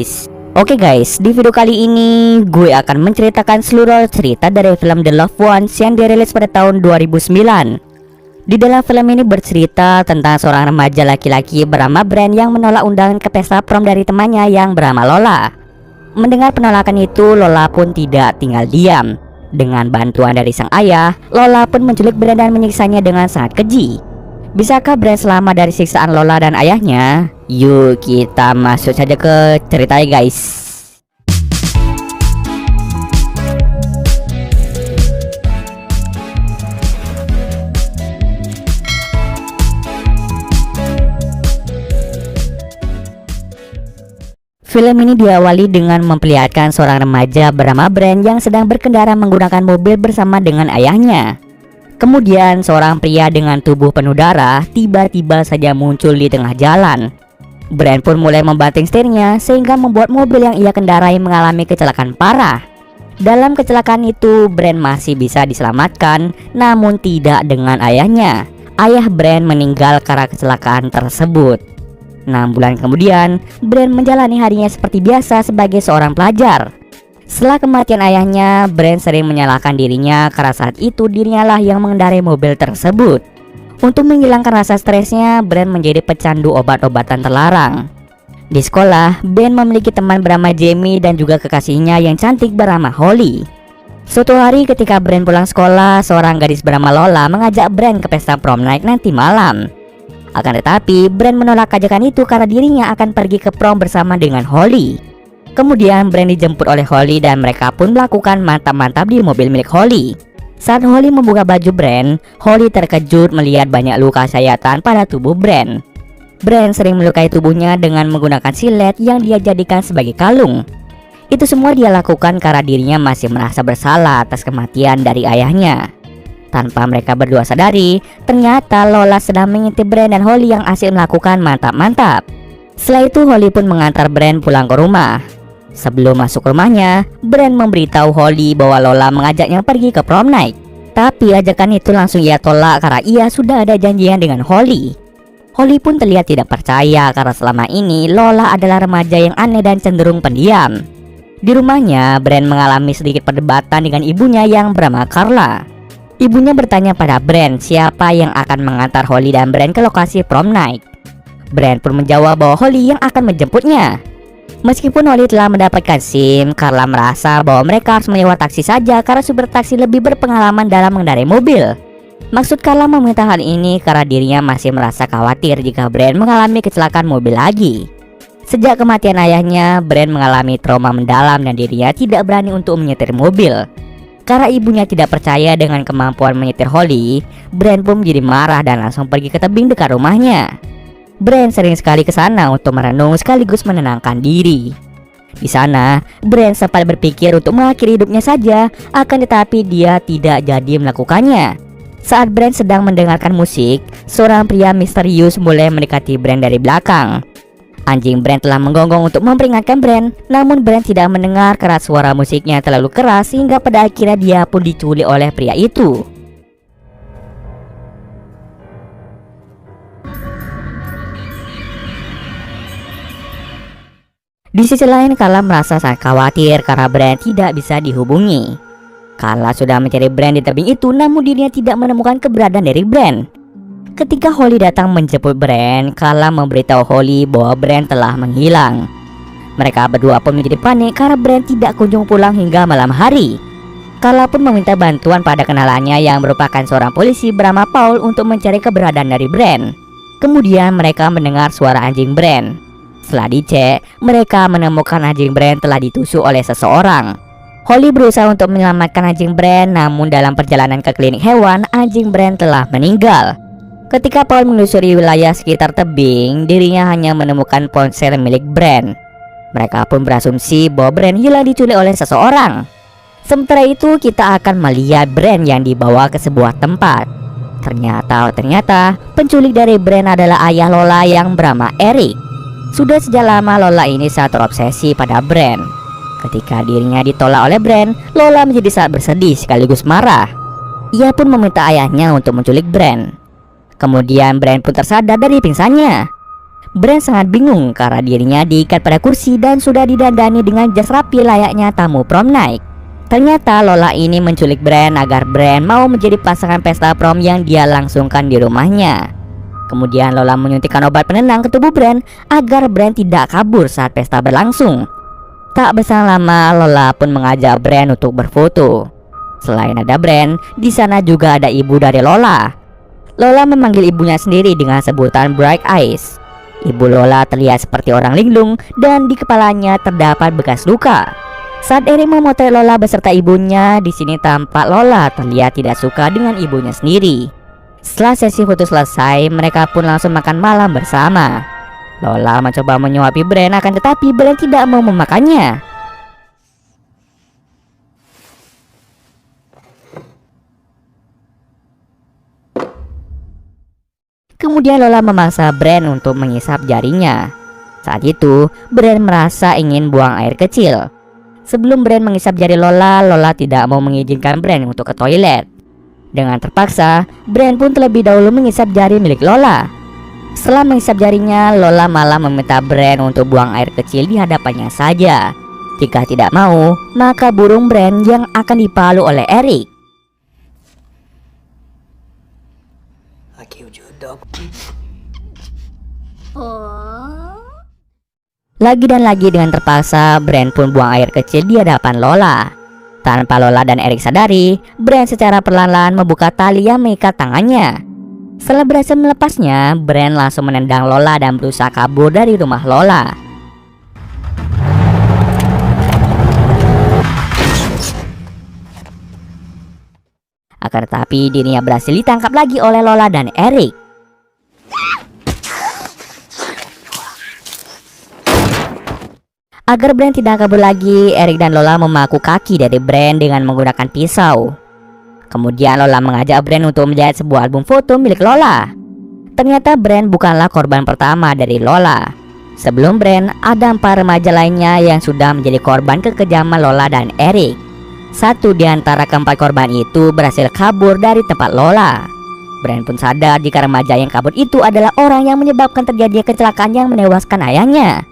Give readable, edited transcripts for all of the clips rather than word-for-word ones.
guys. Oke guys, di video kali ini gue akan menceritakan seluruh cerita dari film The Loved Ones yang dirilis pada tahun 2009. Di dalam film ini bercerita tentang seorang remaja laki-laki bernama Brand yang menolak undangan ke pesta prom dari temannya yang bernama Lola. Mendengar penolakan itu, Lola pun tidak tinggal diam. Dengan bantuan dari sang ayah, Lola pun menculik Brand dan menyiksanya dengan sangat keji. Bisakah Brand selamat dari siksaan Lola dan ayahnya? Yuk kita masuk saja ke ceritanya guys. Film ini diawali dengan memperlihatkan seorang remaja bernama Brand yang sedang berkendara menggunakan mobil bersama dengan ayahnya. Kemudian seorang pria dengan tubuh penuh darah tiba-tiba saja muncul di tengah jalan. Brand pun mulai membanting setirnya sehingga membuat mobil yang ia kendarai mengalami kecelakaan parah. Dalam kecelakaan itu Brand masih bisa diselamatkan, namun tidak dengan ayahnya. Ayah Brand meninggal karena kecelakaan tersebut. 6 bulan kemudian, Brand menjalani harinya seperti biasa sebagai seorang pelajar. Setelah kematian ayahnya, Brand sering menyalahkan dirinya karena saat itu dirinya lah yang mengendarai mobil tersebut. Untuk menghilangkan rasa stresnya, Brand menjadi pecandu obat-obatan terlarang. Di sekolah, Brand memiliki teman bernama Jamie dan juga kekasihnya yang cantik bernama Holly. Suatu hari ketika Brand pulang sekolah, seorang gadis bernama Lola mengajak Brand ke pesta prom night nanti malam. Akan tetapi, Brand menolak ajakan itu karena dirinya akan pergi ke prom bersama dengan Holly. Kemudian Brand dijemput oleh Holly dan mereka pun melakukan mantap-mantap di mobil milik Holly. Saat Holly membuka baju Brand, Holly terkejut melihat banyak luka sayatan pada tubuh Brand. Brand sering melukai tubuhnya dengan menggunakan silet yang dia jadikan sebagai kalung. Itu semua dia lakukan karena dirinya masih merasa bersalah atas kematian dari ayahnya. Tanpa mereka berdua sadari, ternyata Lola sedang mengintip Brand dan Holly yang asik melakukan mantap-mantap. Setelah itu Holly pun mengantar Brand pulang ke rumah. Sebelum masuk rumahnya, Brand memberitahu Holly bahwa Lola mengajaknya pergi ke prom night. Tapi ajakan itu langsung ia tolak karena ia sudah ada janjian dengan Holly. Holly pun terlihat tidak percaya karena selama ini Lola adalah remaja yang aneh dan cenderung pendiam. Di rumahnya, Brand mengalami sedikit perdebatan dengan ibunya yang bernama Carla. Ibunya bertanya pada Brand siapa yang akan mengantar Holly dan Brand ke lokasi prom night. Brand pun menjawab bahwa Holly yang akan menjemputnya. Meskipun Holly telah mendapatkan SIM, Carla merasa bahwa mereka harus menyewa taksi saja karena supir taksi lebih berpengalaman dalam mengendarai mobil. Maksud Carla meminta hal ini karena dirinya masih merasa khawatir jika Brand mengalami kecelakaan mobil lagi. Sejak kematian ayahnya, Brand mengalami trauma mendalam dan dirinya tidak berani untuk menyetir mobil. Karena ibunya tidak percaya dengan kemampuan menyetir Holly, Brand pun menjadi marah dan langsung pergi ke tebing dekat rumahnya. Brand sering sekali ke sana untuk merenung sekaligus menenangkan diri. Di sana, Brand sempat berpikir untuk mengakhiri hidupnya saja, akan tetapi dia tidak jadi melakukannya. Saat Brand sedang mendengarkan musik, seorang pria misterius mulai mendekati Brand dari belakang. Anjing Brand telah menggonggong untuk memperingatkan Brand, namun Brand tidak mendengar karena suara musiknya terlalu keras hingga pada akhirnya dia pun diculik oleh pria itu. Di sisi lain, Carla merasa sangat khawatir karena Brand tidak bisa dihubungi. Carla sudah mencari Brand di tebing itu, namun dirinya tidak menemukan keberadaan dari Brand. Ketika Holly datang menjemput Brand, Carla memberitahu Holly bahwa Brand telah menghilang. Mereka berdua pun menjadi panik karena Brand tidak kunjung pulang hingga malam hari. Carla pun meminta bantuan pada kenalannya yang merupakan seorang polisi bernama Paul untuk mencari keberadaan dari Brand. Kemudian mereka mendengar suara anjing Brand. Setelah dicek, mereka menemukan anjing Brand telah ditusuk oleh seseorang. Holly berusaha untuk menyelamatkan anjing Brand, namun dalam perjalanan ke klinik hewan, anjing Brand telah meninggal. Ketika Paul menelusuri wilayah sekitar tebing, dirinya hanya menemukan ponsel milik Brand. Mereka pun berasumsi bahwa Brand hilang diculik oleh seseorang. Sementara itu, kita akan melihat Brand yang dibawa ke sebuah tempat. Ternyata penculik dari Brand adalah ayah Lola yang bernama Eric. Sudah sejak lama Lola ini sangat terobsesi pada Brand. Ketika dirinya ditolak oleh Brand, Lola menjadi sangat bersedih sekaligus marah. Ia pun meminta ayahnya untuk menculik Brand. Kemudian Brand pun tersadar dari pingsannya. Brand sangat bingung karena dirinya diikat pada kursi dan sudah didandani dengan jas rapi layaknya tamu prom night. Ternyata Lola ini menculik Brand agar Brand mau menjadi pasangan pesta prom yang dia langsungkan di rumahnya. Kemudian Lola menyuntikkan obat penenang ke tubuh Brand agar Brand tidak kabur saat pesta berlangsung. Tak berselang lama, Lola pun mengajak Brand untuk berfoto. Selain ada Brand, di sana juga ada ibu dari Lola. Lola memanggil ibunya sendiri dengan sebutan Bright Eyes. Ibu Lola terlihat seperti orang linglung dan di kepalanya terdapat bekas luka. Saat Eric memotret Lola beserta ibunya, di sini tampak Lola terlihat tidak suka dengan ibunya sendiri. Setelah sesi foto selesai, mereka pun langsung makan malam bersama. Lola mencoba menyuapi Brand, akan tetapi Brand tidak mau memakannya. Kemudian Lola memaksa Brand untuk mengisap jarinya. Saat itu, Brand merasa ingin buang air kecil. Sebelum Brand mengisap jari Lola, Lola tidak mau mengizinkan Brand untuk ke toilet. Dengan terpaksa, Brand pun terlebih dahulu mengisap jari milik Lola. Setelah mengisap jarinya, Lola malah meminta Brand untuk buang air kecil di hadapannya saja. Jika tidak mau, maka burung Brand yang akan dipalu oleh Eric. Lagi dan lagi dengan terpaksa, Brand pun buang air kecil di hadapan Lola. Tanpa Lola dan Eric sadari, Brand secara perlahan-lahan membuka tali yang mengikat tangannya. Setelah berhasil melepasnya, Brand langsung menendang Lola dan berusaha kabur dari rumah Lola. Akan tetapi dirinya berhasil ditangkap lagi oleh Lola dan Eric. Agar Brand tidak kabur lagi, Eric dan Lola memaku kaki dari Brand dengan menggunakan pisau. Kemudian Lola mengajak Brand untuk menjahit sebuah album foto milik Lola. Ternyata Brand bukanlah korban pertama dari Lola. Sebelum Brand, ada 4 remaja lainnya yang sudah menjadi korban kekejaman Lola dan Eric. Satu di antara keempat korban itu berhasil kabur dari tempat Lola. Brand pun sadar jika remaja yang kabur itu adalah orang yang menyebabkan terjadinya kecelakaan yang menewaskan ayahnya.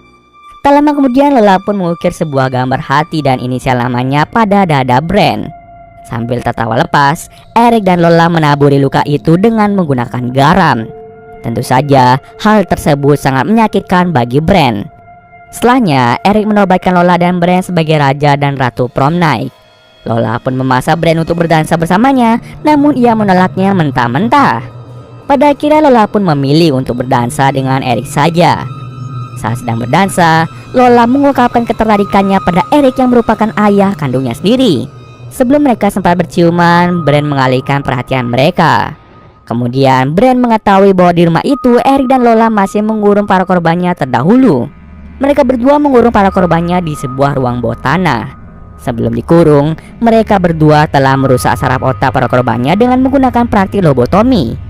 Tak lama kemudian Lola pun mengukir sebuah gambar hati dan inisial namanya pada dada Brand. Sambil tertawa lepas, Eric dan Lola menaburi luka itu dengan menggunakan garam. Tentu saja hal tersebut sangat menyakitkan bagi Brand. Setelahnya, Eric menobatkan Lola dan Brand sebagai raja dan ratu prom night. Lola pun memaksa Brand untuk berdansa bersamanya, namun ia menolaknya mentah-mentah. Pada akhirnya Lola pun memilih untuk berdansa dengan Eric saja. Saat sedang berdansa, Lola mengungkapkan ketertarikannya pada Eric yang merupakan ayah kandungnya sendiri. Sebelum mereka sempat berciuman, Brand mengalihkan perhatian mereka. Kemudian Brand mengetahui bahwa di rumah itu Eric dan Lola masih mengurung para korbannya terdahulu. Mereka berdua mengurung para korbannya di sebuah ruang bawah tanah. Sebelum dikurung, mereka berdua telah merusak saraf otak para korbannya dengan menggunakan praktik lobotomi.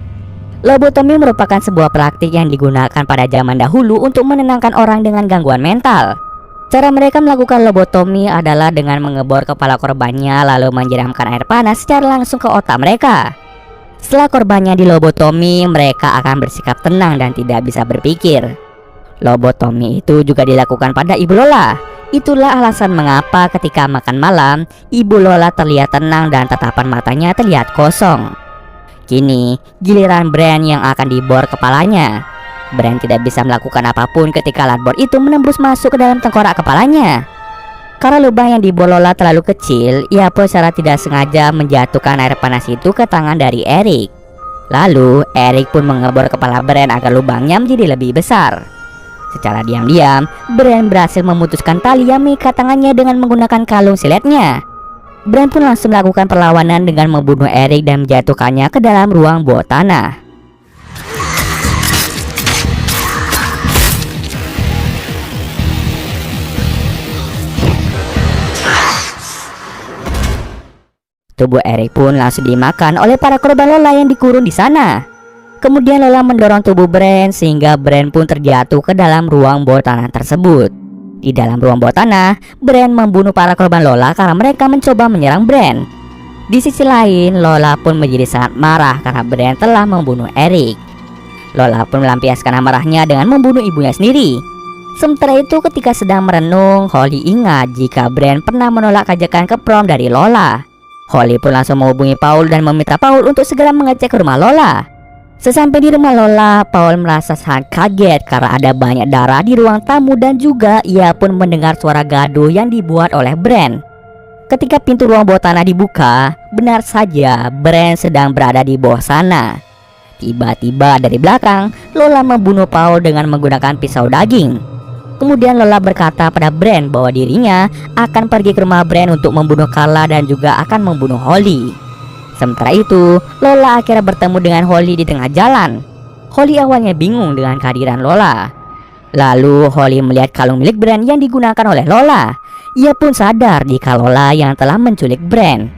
Lobotomi merupakan sebuah praktik yang digunakan pada zaman dahulu untuk menenangkan orang dengan gangguan mental. Cara mereka melakukan lobotomi adalah dengan mengebor kepala korbannya lalu menyiramkan air panas secara langsung ke otak mereka. Setelah korbannya dilobotomi, mereka akan bersikap tenang dan tidak bisa berpikir. Lobotomi itu juga dilakukan pada ibu Lola. Itulah alasan mengapa ketika makan malam, ibu Lola terlihat tenang dan tatapan matanya terlihat kosong. Kini, giliran Brand yang akan dibor kepalanya. Brand tidak bisa melakukan apapun ketika alat bor itu menembus masuk ke dalam tengkorak kepalanya. Karena lubang yang dibor Lola terlalu kecil, ia pun secara tidak sengaja menjatuhkan air panas itu ke tangan dari Eric. Lalu, Eric pun mengebor kepala Brand agar lubangnya menjadi lebih besar. Secara diam-diam, Brand berhasil memutuskan tali yang mengikat tangannya dengan menggunakan kalung siletnya. Brand pun langsung melakukan perlawanan dengan membunuh Eric dan menjatuhkannya ke dalam ruang bawah tanah. Tubuh Eric pun langsung dimakan oleh para korban Lola yang dikurung di sana. Kemudian Lola mendorong tubuh Brand sehingga Brand pun terjatuh ke dalam ruang bawah tanah tersebut. Di dalam ruang bawah tanah, Brand membunuh para korban Lola karena mereka mencoba menyerang Brand. Di sisi lain, Lola pun menjadi sangat marah karena Brand telah membunuh Eric. Lola pun melampiaskan amarahnya dengan membunuh ibunya sendiri. Sementara itu ketika sedang merenung, Holly ingat jika Bran pernah menolak ajakan ke prom dari Lola. Holly pun langsung menghubungi Paul dan meminta Paul untuk segera mengecek rumah Lola. Sesampai di rumah Lola, Paul merasa sangat kaget karena ada banyak darah di ruang tamu dan juga ia pun mendengar suara gaduh yang dibuat oleh Bran. Ketika pintu ruang bawah tanah dibuka, benar saja Bran sedang berada di bawah sana. Tiba-tiba dari belakang, Lola membunuh Paul dengan menggunakan pisau daging. Kemudian Lola berkata pada Bran bahwa dirinya akan pergi ke rumah Bran untuk membunuh Carla dan juga akan membunuh Holly. Sementara itu, Lola akhirnya bertemu dengan Holly di tengah jalan. Holly awalnya bingung dengan kehadiran Lola. Lalu Holly melihat kalung milik Bran yang digunakan oleh Lola. Ia pun sadar jika Lola yang telah menculik Bran.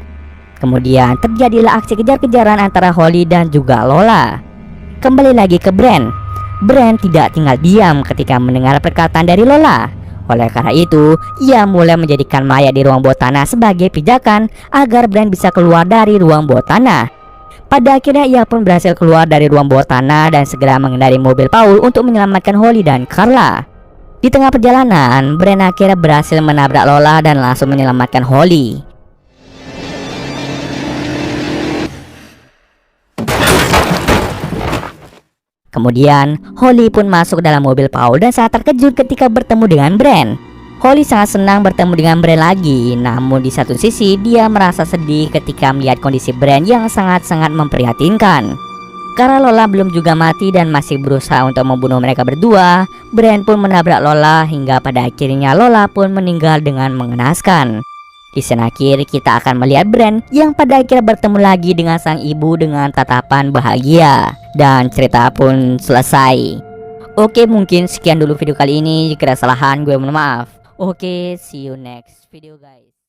Kemudian terjadilah aksi kejar-kejaran antara Holly dan juga Lola. Kembali lagi ke Bran. Bran tidak tinggal diam ketika mendengar perkataan dari Lola. Oleh karena itu, ia mulai menjadikan mayat di ruang bawah tanah sebagai pijakan agar Bran bisa keluar dari ruang bawah tanah. Pada akhirnya ia pun berhasil keluar dari ruang bawah tanah dan segera mengendarai mobil Paul untuk menyelamatkan Holly dan Carla. Di tengah perjalanan, Bran akhirnya berhasil menabrak Lola dan langsung menyelamatkan Holly. Kemudian, Holly pun masuk ke dalam mobil Paul dan sangat terkejut ketika bertemu dengan Bran. Holly sangat senang bertemu dengan Bran lagi, namun di satu sisi dia merasa sedih ketika melihat kondisi Bran yang sangat-sangat memprihatinkan. Karena Lola belum juga mati dan masih berusaha untuk membunuh mereka berdua, Bran pun menabrak Lola hingga pada akhirnya Lola pun meninggal dengan mengenaskan. Di scene akhir kita akan melihat Bran yang pada akhirnya bertemu lagi dengan sang ibu dengan tatapan bahagia. Dan cerita pun selesai. Oke, mungkin sekian dulu video kali ini. Jika ada kesalahan gue mohon maaf. Oke, see you next video guys.